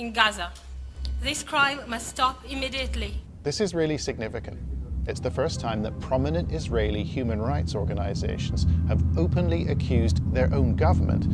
in Gaza. This crime must stop immediately. This is really significant. It's the first time that prominent Israeli human rights organizations have openly accused their own government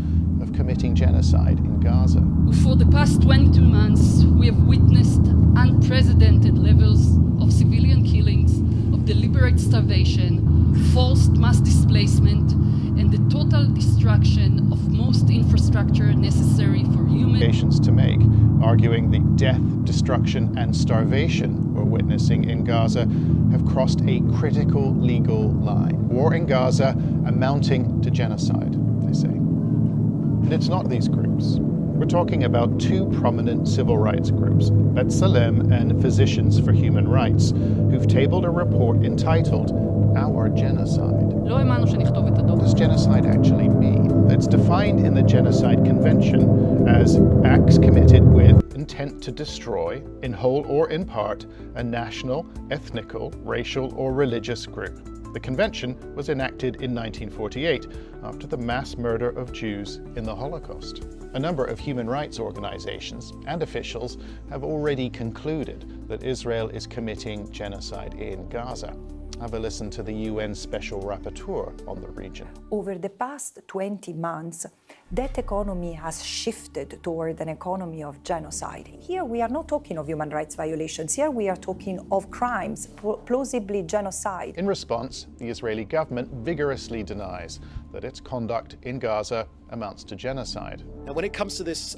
of committing genocide in Gaza. For the past 22 months, we have witnessed unprecedented levels of civilian killings, of deliberate starvation, forced mass displacement, and the total destruction of most infrastructure necessary for human To make, arguing the death, destruction, and starvation we're witnessing in Gaza have crossed a critical legal line. War in Gaza amounting to genocide, they say. And it's not these groups. We're talking about two prominent civil rights groups, B'Tselem and Physicians for Human Rights, who've tabled a report entitled Our Genocide. What does genocide actually mean? It's defined in the Genocide Convention as acts committed with intent to destroy, in whole or in part, a national, ethnical, racial, or religious group. The convention was enacted in 1948 after the mass murder of Jews in the Holocaust. A number of human rights organizations and officials have already concluded that Israel is committing genocide in Gaza. Have a listen to the UN Special Rapporteur on the region. Over the past 20 months, that economy has shifted toward an economy of genocide. Here we are not talking of human rights violations. Here we are talking of crimes, plausibly genocide. In response, the Israeli government vigorously denies that its conduct in Gaza amounts to genocide. Now, when it comes to this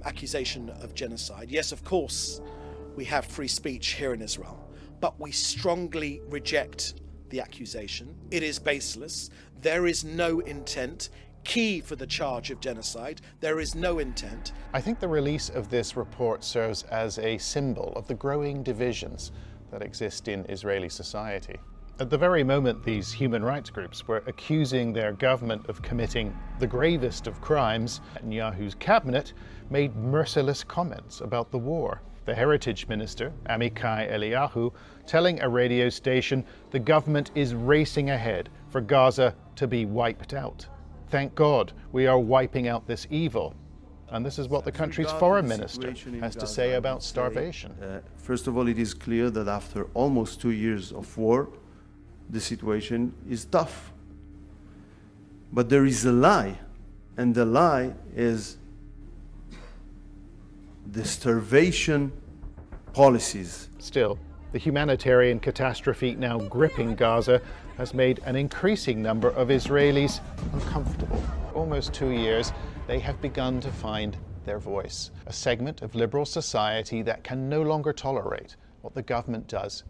accusation of genocide, yes, of course, we have free speech here in Israel. But we strongly reject the accusation. It is baseless. There is no intent. Key for the charge of genocide, there is no intent. I think the release of this report serves as a symbol of the growing divisions that exist in Israeli society. At the very moment these human rights groups were accusing their government of committing the gravest of crimes, Netanyahu's cabinet made merciless comments about the war. The Heritage Minister, Amichai Eliyahu, telling a radio station the government is racing ahead for Gaza to be wiped out. Thank God we are wiping out this evil. And this is what the country's foreign minister has to say about starvation. First of all, it is clear that after almost 2 years of war, the situation is tough. But there is a lie, and the lie is the starvation policies. Still, the humanitarian catastrophe now gripping Gaza has made an increasing number of Israelis uncomfortable. For almost 2 years, they have begun to find their voice, a segment of liberal society that can no longer tolerate what the government does